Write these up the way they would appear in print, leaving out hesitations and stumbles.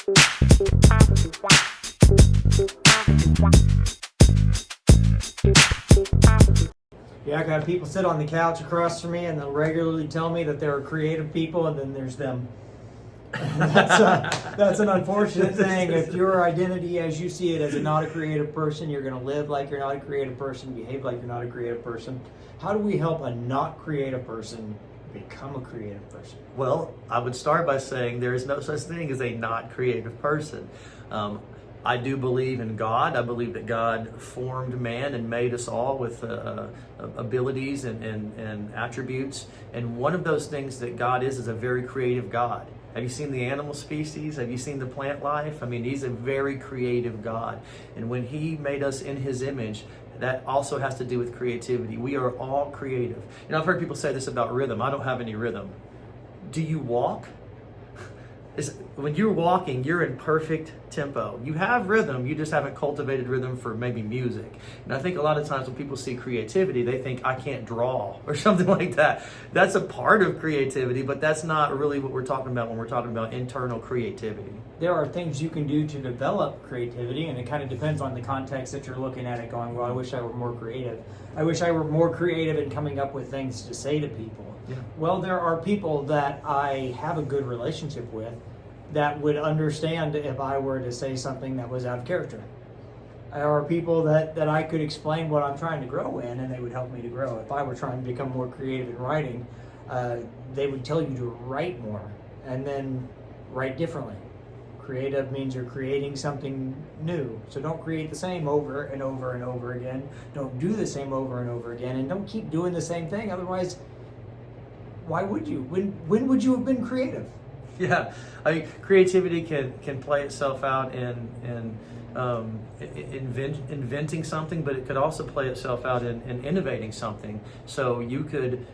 Yeah, I got people sit on the couch across from me and they'll regularly tell me that they're creative people, and then there's them. That's an unfortunate thing. If your identity as you see it as not a creative person, you're going to live like you're not a creative person, behave like you're not a creative person. How do we help a not creative person become a creative person? Well, I would start by saying there is no such thing as a not creative person. I do believe in God. I believe that God formed man and made us all with abilities and attributes. And one of those things that God is a very creative God. Have you seen the animal species? Have you seen the plant life? I mean, he's a very creative God. And when he made us in his image, that also has to do with creativity. We are all creative. You know, I've heard people say this about rhythm. I don't have any rhythm. Do you walk? When you're walking, you're in perfect tempo. You have rhythm, you just haven't cultivated rhythm for maybe music. And I think a lot of times when people see creativity, they think, I can't draw or something like that. That's a part of creativity, but that's not really what we're talking about when we're talking about internal creativity. There are things you can do to develop creativity, and it kind of depends on the context that you're looking at it going, well, I wish I were more creative. I wish I were more creative in coming up with things to say to people. Yeah. Well, there are people that I have a good relationship with that would understand if I were to say something that was out of character. There are people that I could explain what I'm trying to grow in, and they would help me to grow. If I were trying to become more creative in writing, they would tell you to write more and then write differently. Creative means you're creating something new. So don't create the same over and over and over again. Don't do the same over and over again, and don't keep doing the same thing. Otherwise, why would you? When would you have been creative? Yeah, I mean, creativity can play itself out in inventing something, but it could also play itself out in innovating something. So you could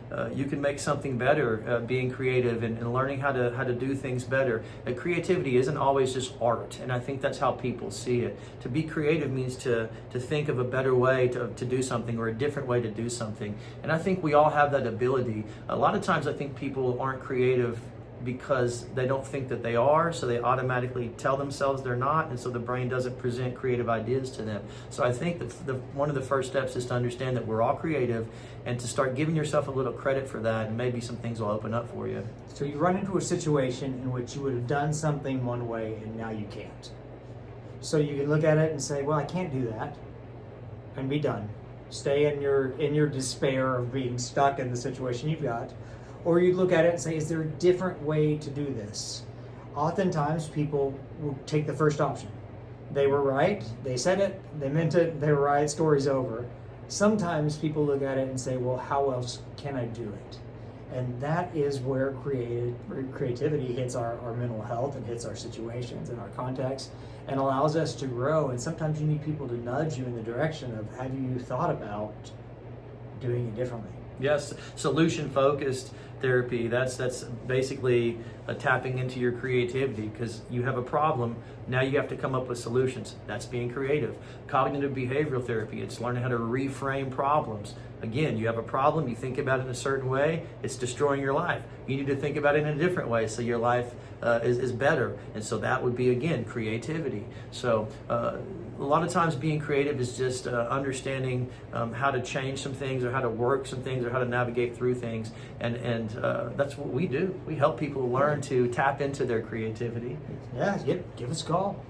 make something better, being creative and learning how to do things better. Creativity isn't always just art, and I think that's how people see it. To be creative means to think of a better way to do something, or a different way to do something. And I think we all have that ability. A lot of times I think people aren't creative because they don't think that they are, so they automatically tell themselves they're not, and so the brain doesn't present creative ideas to them. So I think that one of the first steps is to understand that we're all creative, and to start giving yourself a little credit for that, and maybe some things will open up for you. So you run into a situation in which you would have done something one way and now you can't. So you can look at it and say, well, I can't do that, and be done. Stay in your despair of being stuck in the situation you've got. Or you look at it and say, is there a different way to do this? Oftentimes people will take the first option. They were right, they said it, they meant it, they were right, story's over. Sometimes people look at it and say, well, how else can I do it? And that is where creativity hits our mental health and hits our situations and our context and allows us to grow. And sometimes you need people to nudge you in the direction of, have you thought about doing it differently? Yes, solution-focused therapy, that's basically tapping into your creativity, because you have a problem, now you have to come up with solutions. That's being creative. Cognitive behavioral therapy, it's learning how to reframe problems. Again, you have a problem, you think about it in a certain way, it's destroying your life. You need to think about it in a different way so your life is better. And so that would be, again, creativity. So a lot of times being creative is just understanding how to change some things, or how to work some things, or how to navigate through things. And that's what we do. We help people learn to tap into their creativity. Yeah, give us a call.